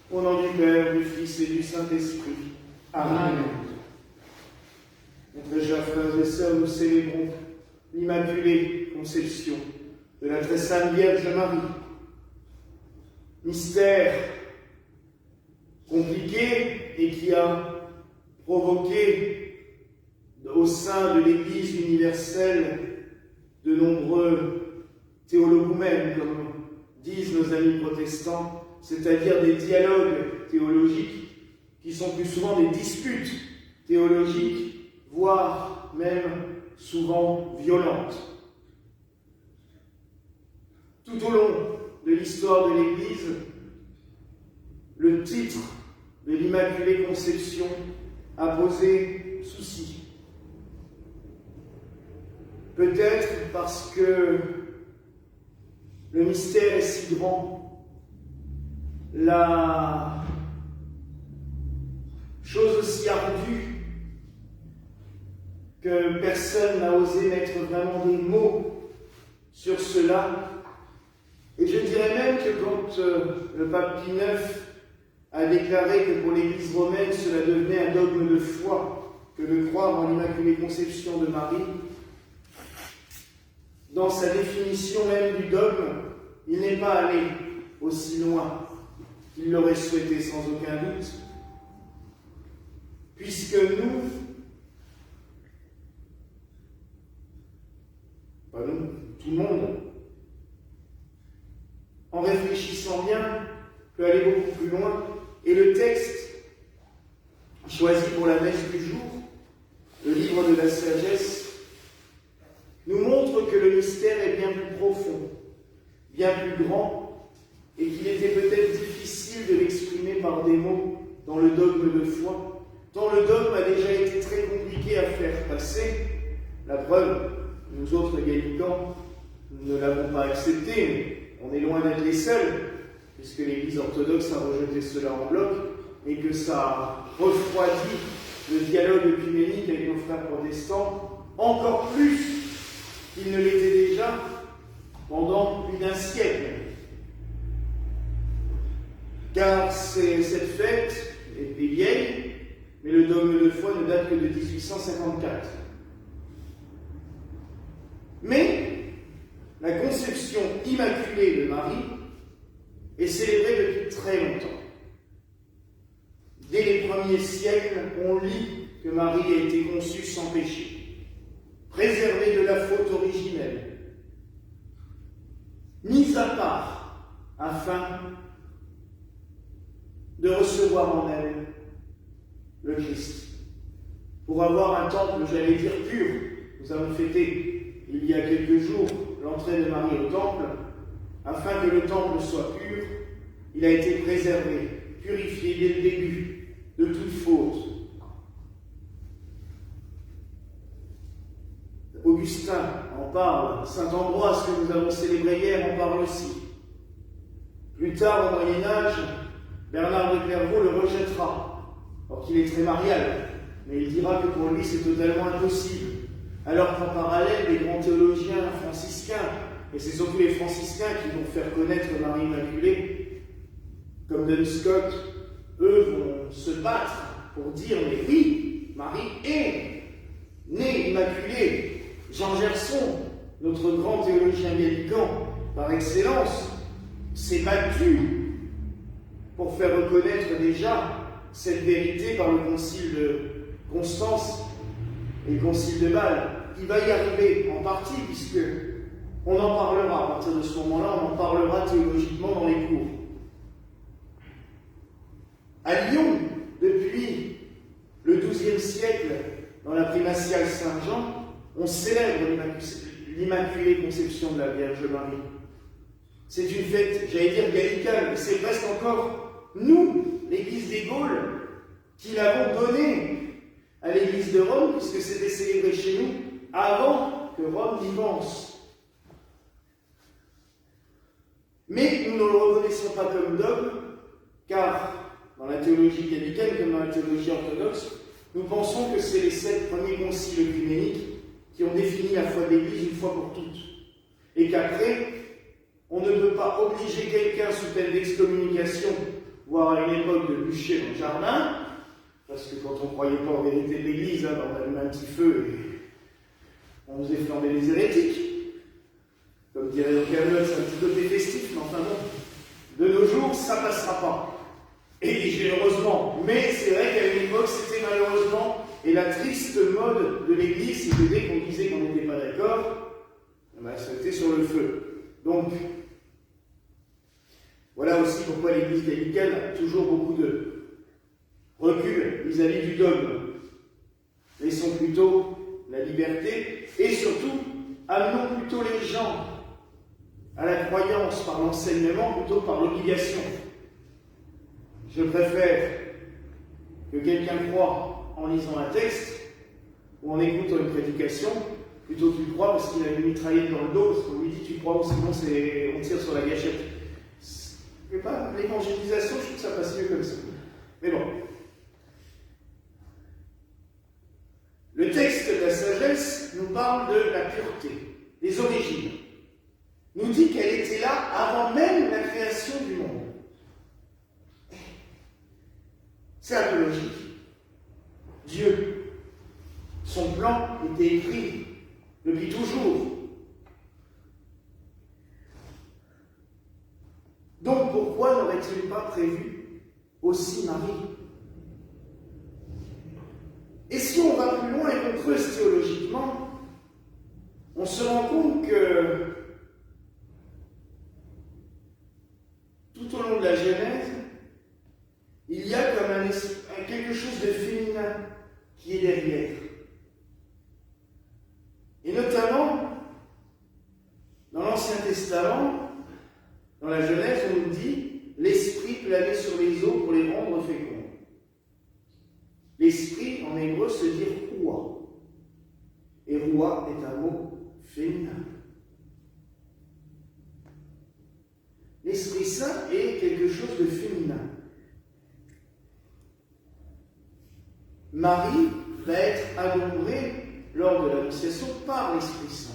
Au nom du Père, du Fils et du Saint-Esprit. Amen. Mes très chers frères et sœurs, nous célébrons l'Immaculée Conception de la très sainte Vierge Marie. Mystère compliqué et qui a provoqué au sein de l'Église universelle de nombreux théologoumènes, comme disent nos amis protestants, c'est-à-dire des dialogues théologiques qui sont plus souvent des disputes théologiques, voire même souvent violentes. Tout au long de l'histoire de l'Église, le titre de l'Immaculée Conception a posé souci. Peut-être parce que le mystère est si grand, la chose aussi ardue que personne n'a osé mettre vraiment des mots sur cela. Et je dirais même que quand le pape Pie IX a déclaré que pour l'Église romaine cela devenait un dogme de foi que de croire en l'Immaculée Conception de Marie, dans sa définition même du dogme, il n'est pas allé aussi loin qu'il l'aurait souhaité sans aucun doute, puisque nous, tout le monde, en réfléchissant bien, peut aller beaucoup plus loin. Et le texte choisi pour la messe du jour, le livre de la sagesse, nous montre que le mystère est bien plus profond, bien plus grand, et qu'il était peut-être difficile de l'exprimer par des mots dans le dogme de foi, tant le dogme a déjà été très compliqué à faire passer. La preuve, nous autres gallicans, nous ne l'avons pas accepté, mais on est loin d'être les seuls, puisque l'Église orthodoxe a rejeté cela en bloc, et que ça a refroidi le dialogue œcuménique avec nos frères protestants, encore plus qu'il ne l'était déjà pendant plus d'un siècle. Car cette fête est vieille, mais le dogme de foi ne date que de 1854. Mais la conception immaculée de Marie est célébrée depuis très longtemps. Dès les premiers siècles, on lit que Marie a été conçue sans péché, préservée de la faute originelle, mise à part afin de recevoir en elle le Christ. Pour avoir un temple, j'allais dire pur, nous avons fêté il y a quelques jours l'entrée de Marie au temple, afin que le temple soit pur, il a été préservé, purifié dès le début de toute faute. Augustin en parle, saint Ambroise que nous avons célébré hier en parle aussi. Plus tard, au Moyen-Âge, Bernard de Clairvaux le rejettera, or qu'il est très marial, mais il dira que pour lui c'est totalement impossible. Alors qu'en parallèle, les grands théologiens franciscains, et c'est surtout les franciscains qui vont faire connaître Marie Immaculée, comme Duns Scott, eux vont se battre pour dire « Mais oui, Marie est née immaculée ». Jean Gerson, notre grand théologien gallican par excellence, s'est battu pour faire reconnaître déjà cette vérité par le concile de Constance et le concile de Bâle. Il va y arriver en partie, puisque on en parlera à partir de ce moment-là, on en parlera théologiquement dans les cours. À Lyon, depuis le XIIe siècle, dans la primatiale Saint-Jean, on célèbre l'Immaculée Conception de la Vierge Marie. C'est une fête, j'allais dire gallicane, mais c'est presque encore nous, l'Église des Gaules, qui l'avons donnée à l'Église de Rome, puisque c'était célébré chez nous avant que Rome n'y pense. Mais nous ne le reconnaissons pas comme dogme, car dans la théologie gallicane comme dans la théologie orthodoxe, nous pensons que c'est les 7 premiers conciles œcuméniques qui ont défini la foi de l'Église une fois pour toutes. Et qu'après, on ne peut pas obliger quelqu'un sous peine d'excommunication voire à une époque de bûcher dans le jardin, parce que quand on ne croyait pas en vérité de l'Église, hein, on allumait un petit feu et on faisait flamber les hérétiques. Comme dirait le Camelot, c'est un petit côté festif, mais enfin bon, de nos jours, ça ne passera pas. Et généreusement, mais c'est vrai qu'à une époque, c'était malheureusement, et la triste mode de l'Église, c'était dès qu'on disait qu'on n'était pas d'accord, ben, c'était sur le feu. Donc, voilà aussi pourquoi l'Église gallicane a toujours beaucoup de recul vis-à-vis du dogme. Laissons plutôt la liberté et surtout, amenons plutôt les gens à la croyance par l'enseignement plutôt que par l'obligation. Je préfère que quelqu'un croie en lisant un texte ou en écoutant une prédication plutôt qu'il croit parce qu'il a une mitraillette dans le dos, parce qu'on lui dit tu crois ou sinon on tire sur la gâchette. Mais pas l'évangélisation, je trouve que ça passe mieux comme ça. Mais bon. Le texte de la sagesse nous parle de la pureté, des origines. Nous dit qu'elle était là avant même la création du monde. C'est un peu logique. Dieu, son plan était écrit depuis toujours. Donc pourquoi n'aurait-il pas prévu aussi Marie? Et si on va plus loin et qu'on creuse théologiquement, on se rend compte que tout au long de la Genèse, il y a comme quelque chose de féminin qui est derrière. Et notamment, dans l'Ancien Testament, dans la Genèse, on nous dit « l'Esprit planait sur les eaux pour les rendre féconds ». L'Esprit, en hébreu, se dit « roua ». Et « roua » est un mot féminin. L'Esprit Saint est quelque chose de féminin. Marie va être adorée lors de l'Annonciation par l'Esprit Saint.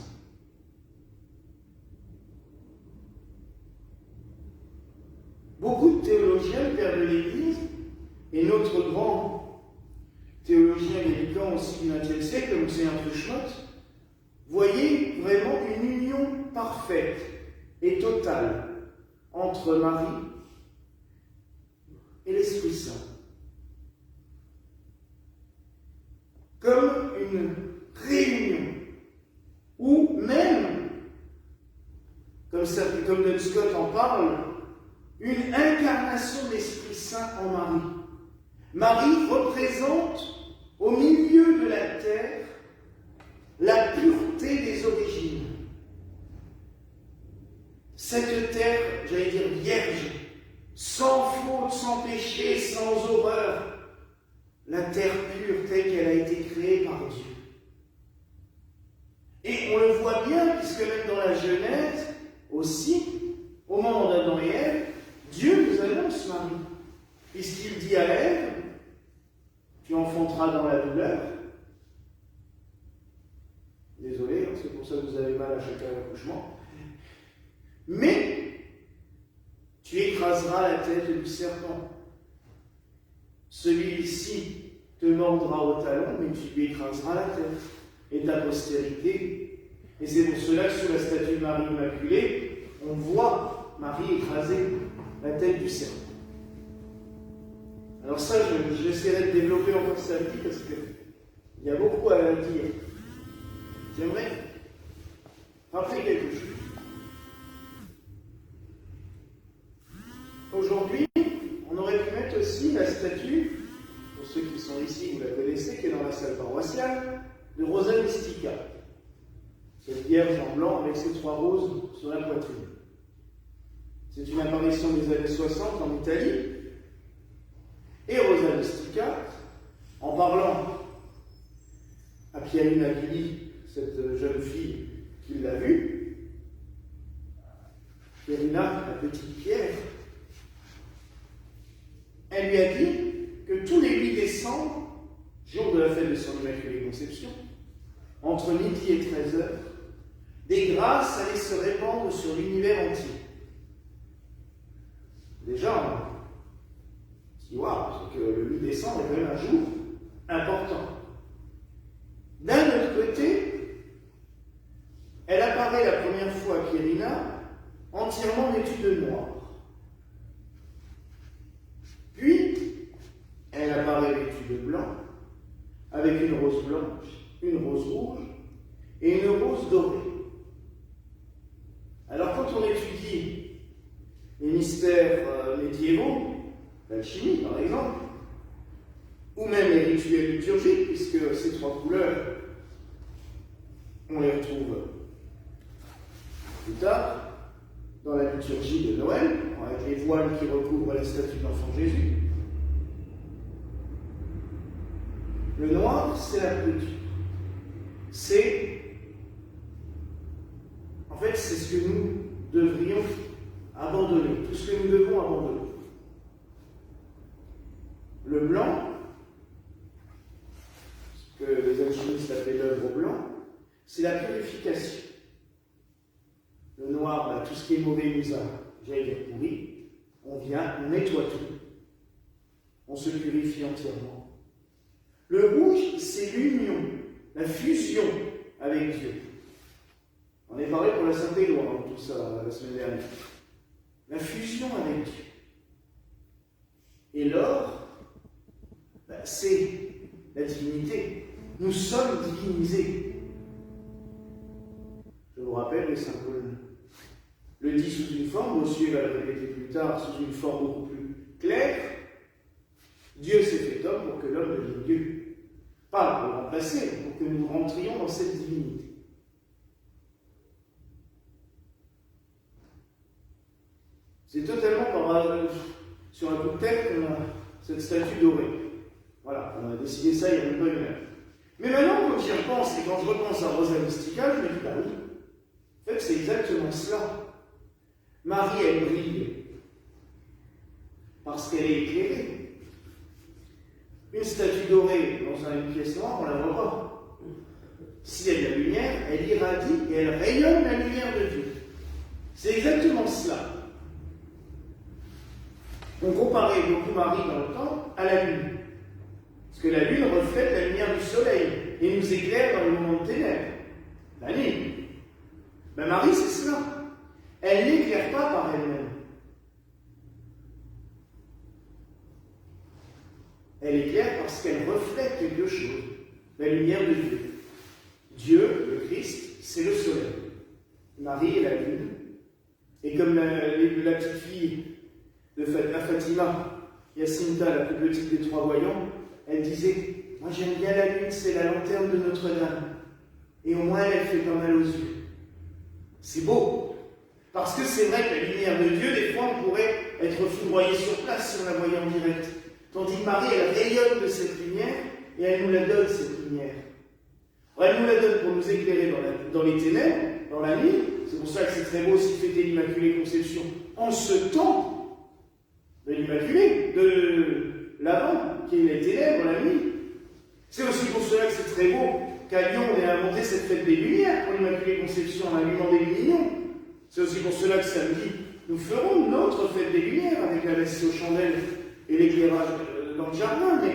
Beaucoup de théologiens, le père de l'Église, et notre grand théologien gallican aussi du XXe siècle, Monseigneur Truchemot, voyaient vraiment une union parfaite et totale entre Marie et l'Esprit Saint. Comme une réunion, ou même, comme Duns Scott en parle, une incarnation de l'Esprit Saint en Marie. Marie représente, au milieu de la terre, la pureté des origines. Cette terre, j'allais dire vierge, sans faute, sans péché, sans horreur, la terre pure telle qu'elle a été créée par Dieu. Et on le voit bien, puisque même dans la Genèse, aussi, au moment d'Adam et Ève, Dieu nous annonce Marie, puisqu'il dit à Ève, tu enfanteras dans la douleur. Désolé, c'est pour ça que vous avez mal à chaque accouchement. Mais tu écraseras la tête du serpent. Celui-ci te mordra au talon, mais tu lui écraseras la tête. Et ta postérité. Et c'est pour cela que sous la statue de Marie Immaculée, on voit Marie écraser la tête du serpent. Alors ça, j'essaierai de développer encore samedi parce qu'il y a beaucoup à dire. J'aimerais rappeler quelque chose. Aujourd'hui, on aurait pu mettre aussi la statue, pour ceux qui sont ici, vous la connaissez, qui est dans la salle paroissiale, de Rosa Mystica. Cette vierge en blanc avec ses 3 roses sur la poitrine. C'est une apparition des années 60 en Italie. Et Rosa Mystica, en parlant à Pierrina Gulli, cette jeune fille qui l'a vue, Pierrina, la petite Pierre, elle lui a dit que tous les 8 décembre, jour de la fête de son Immaculée Conception, entre midi et 13h, des grâces allaient se répandre sur l'univers entier. Déjà, dit, waouh, c'est que le 8 décembre est quand même un jour important. D'un autre côté, elle apparaît la première fois à Quirina entièrement vêtue de noir. Puis, elle apparaît vêtue de blanc, avec une rose blanche, une rose rouge et une rose dorée. Alors, quand on étudie les mystères médiévaux, l'alchimie par exemple, ou même les rituels liturgiques, puisque ces trois couleurs, on les retrouve plus tard dans la liturgie de Noël, avec les voiles qui recouvrent la statue de l'enfant Jésus. Le noir, c'est la brûlure. En fait, c'est ce que nous devrions abandonner, tout ce que nous devons abandonner. Le blanc, ce que les alchimistes appellent l'œuvre blanc, c'est la purification. Le noir, tout ce qui est mauvais nous a, j'allais dire pourri, on vient, on nettoie tout. On se purifie entièrement. Le rouge, c'est l'union, la fusion avec Dieu. On est parlé pour la Sainte Éloi, tout ça, la semaine dernière. La fusion avec Dieu. Et l'or, c'est la divinité. Nous sommes divinisés. Je vous rappelle que Saint Paul le dit sous une forme, Bossuet va le répéter plus tard, sous une forme beaucoup plus claire. Dieu s'est fait homme pour que l'homme devienne Dieu. Pas pour le remplacer, mais pour que nous rentrions dans cette divinité. C'est totalement sur un coup de tête qu'on a cette statue dorée. Voilà, on a décidé ça il y a une bonne heure. Mais maintenant, quand j'y repense, et quand je repense à Rosa Mystica, je me dis, bah oui, en fait, c'est exactement cela. Marie, elle brille parce qu'elle est éclairée. Une statue dorée dans une pièce noire, on ne la voit pas. Si elle a de la lumière, elle irradie et elle rayonne la lumière de Dieu. C'est exactement cela. On comparait beaucoup Marie dans le temps à la lune. Parce que la lune reflète la lumière du soleil et nous éclaire dans les moments de ténèbres. La nuit. Ben Marie, c'est cela. Elle n'éclaire pas par elle-même. Elle éclaire parce qu'elle reflète quelque chose. La lumière de Dieu. Dieu, le Christ, c'est le soleil. Marie est la lune. Et comme la petite fille de Fatima, Jacinta, la plus petite des trois voyants, elle disait, moi j'aime bien la lune, c'est la lanterne de Notre-Dame. Et au moins elle fait pas mal aux yeux. C'est beau. Parce que c'est vrai que la lumière de Dieu, des fois on pourrait être foudroyé sur place si on la voyait en direct. Tandis que Marie, elle rayonne de cette lumière et elle nous la donne, cette lumière. Alors, elle nous la donne pour nous éclairer dans les ténèbres, dans la nuit. C'est pour ça que c'est très beau aussi fêter l'Immaculée Conception en ce temps de l'Immaculée, de l'Avent, qui est les ténèbres, la nuit. C'est aussi pour cela que c'est très beau qu'à Lyon, on ait inventé cette fête des Lumières pour l'Immaculée Conception, en allumant des lumignons. C'est aussi pour cela que samedi, nous ferons notre fête des Lumières avec la messe aux chandelles et l'éclairage dans le jardin, mais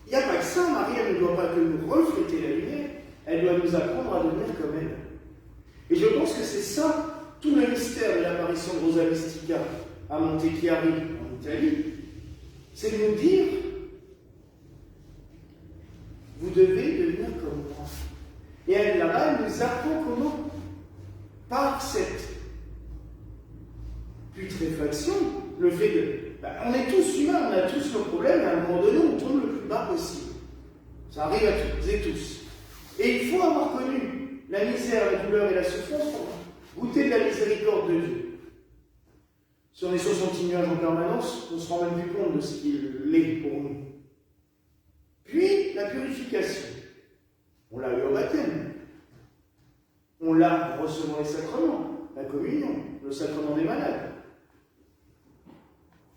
il n'y a pas que ça. Marie, elle ne doit pas que nous refléter la lumière, elle doit nous apprendre à devenir comme elle. Et je pense que c'est ça, tout le mystère de l'apparition de Rosa Mystica à Montechiari, en Italie, c'est de nous dire, vous devez devenir comme moi. Et elle, là-bas, elle nous apprend comment. Par cette putréfaction, le fait de... on est tous humains, on a tous nos problèmes, et à un moment donné, on tombe le plus bas possible. Ça arrive à toutes et tous. Et il faut avoir connu la misère, la douleur et la souffrance pour goûter de la miséricorde de Dieu. Si on est sur son petit nuage en permanence, on ne se rend même plus compte de ce qu'il est pour nous. Puis, la purification. On l'a eu au baptême. On l'a en recevant les sacrements, la communion, le sacrement des malades.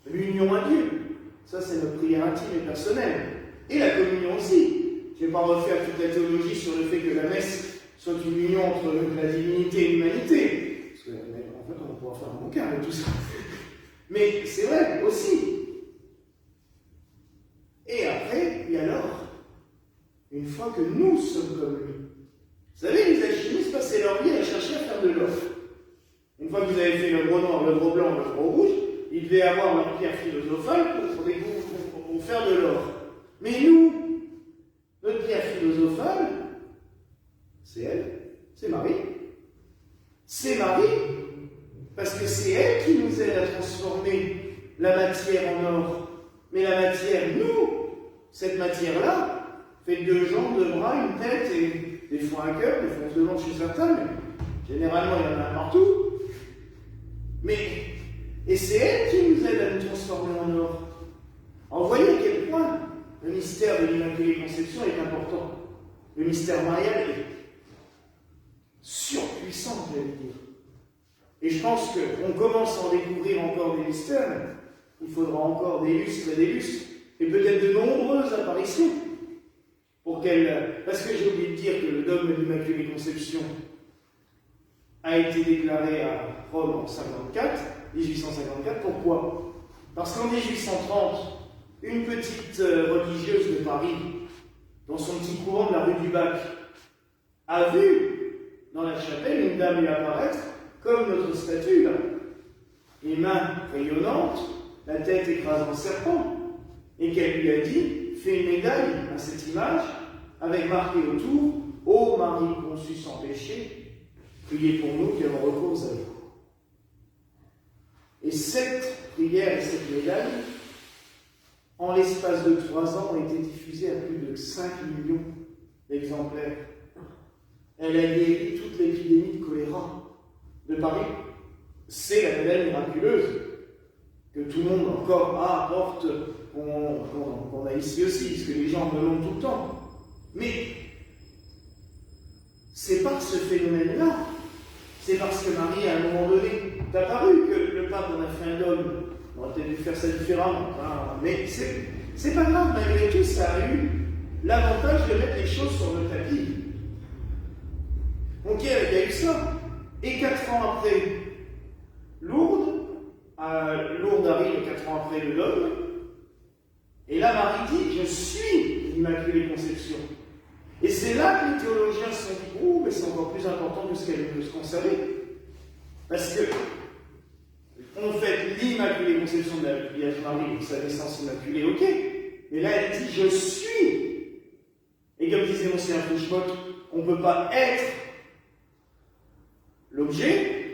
L'union à Dieu, ça c'est notre prière intime et personnelle. Et la communion aussi. Je ne vais pas refaire toute la théologie sur le fait que la messe soit une union entre la divinité et l'humanité. Parce qu'en fait, on pourra faire un bouquin avec tout ça. Mais c'est vrai aussi. Et après, et alors, une fois que nous sommes comme lui. Vous savez, les alchimistes passaient leur vie à chercher à faire de l'or. Une fois que vous avez fait le gros noir, le gros blanc, le gros rouge, ils devaient avoir leur pierre philosophale pour faire de l'or. Mais nous, notre pierre philosophale, c'est elle, c'est Marie. C'est Marie, parce que c'est elle qui nous aide à transformer la matière en or. Mais la matière, nous, cette matière-là, fait 2 jambes, 2 bras, une tête et des fois un cœur, des fois on se demande chez certains, mais généralement il y en a partout. Et c'est elle qui nous aide à nous transformer en or. Alors vous voyez à quel point le mystère de l'Immaculée Conception est important. Le mystère marial est surpuissant, j'allais dire. Et je pense qu'on commence à en découvrir encore des mystères. Il faudra encore des lustres et peut-être de nombreuses apparitions. Parce que j'ai oublié de dire que le dogme de l'Immaculée Conception a été déclaré à Rome en 1854. Pourquoi? Parce qu'en 1830, une petite religieuse de Paris, dans son petit couvent de la rue du Bac, a vu dans la chapelle une dame lui apparaître comme notre statue, là. Les mains rayonnantes, la tête écrasant le serpent, et qu'elle lui a dit, fais une médaille à cette image, avec marqué autour, ô Marie conçue sans péché, priez pour nous qui avons recours à vous. Et cette prière et cette médaille, en l'espace de 3 ans, ont été diffusées à plus de 5 millions d'exemplaires. Elle a guéri toute l'épidémie de choléra de Paris. C'est la médaille miraculeuse que tout le monde encore porte, qu'on a ici aussi, parce que les gens me demandent tout le temps. Mais c'est par ce phénomène-là, c'est parce que Marie, à un moment donné, t'as paru que le pape en a fait un dogme. On aurait peut-être dû faire ça différemment, hein, mais c'est pas grave, malgré tout, ça a eu l'avantage de mettre les choses sur le tapis. Donc il y a eu ça. Et 4 ans après Lourdes arrive 4 ans après le dogme, et là Marie dit, je suis l'Immaculée Conception. Et c'est là que les théologiens se sont dit, oh, mais c'est encore plus important que ce qu'on savait. Parce que on fait l'Immaculée Conception de la Vierge Marie, sa naissance immaculée, ok. Mais là, elle dit, je suis. Et comme disait Monseigneur Fouchemont, on ne peut pas être l'objet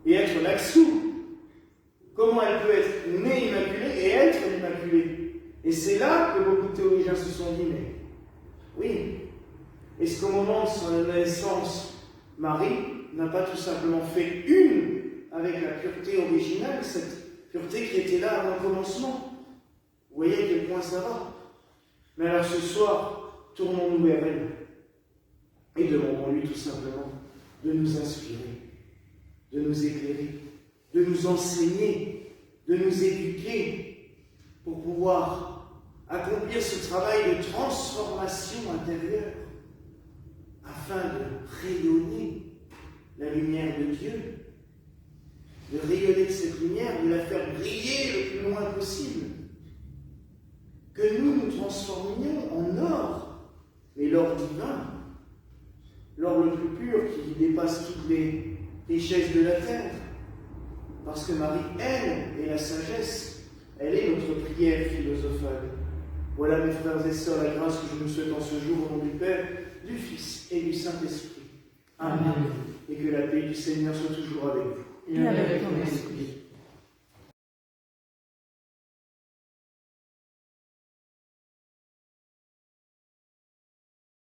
et être l'axou. Comment elle peut être née immaculée et être l'immaculée? Et c'est là que beaucoup de théologiens se sont dit, mais oui, est-ce qu'au moment de son naissance, Marie n'a pas tout simplement fait une avec la pureté originale, cette pureté qui était là avant le commencement? Vous voyez à quel point ça va. Mais alors ce soir, tournons-nous vers elle et demandons-lui tout simplement de nous inspirer, de nous éclairer, de nous enseigner, de nous éduquer pour pouvoir accomplir ce travail de transformation intérieure afin de rayonner la lumière de Dieu, de rayonner de cette lumière, de la faire briller le plus loin possible. Que nous nous transformions en or, mais l'or divin, l'or le plus pur qui dépasse toutes les richesses de la terre. Parce que Marie, elle, est la sagesse, elle est notre prière philosophale. Voilà, mes frères et sœurs, la grâce que je nous souhaite en ce jour au nom du Père, du Fils et du Saint-Esprit. Amen. Et que la paix du Seigneur soit toujours avec vous. Et avec ton esprit.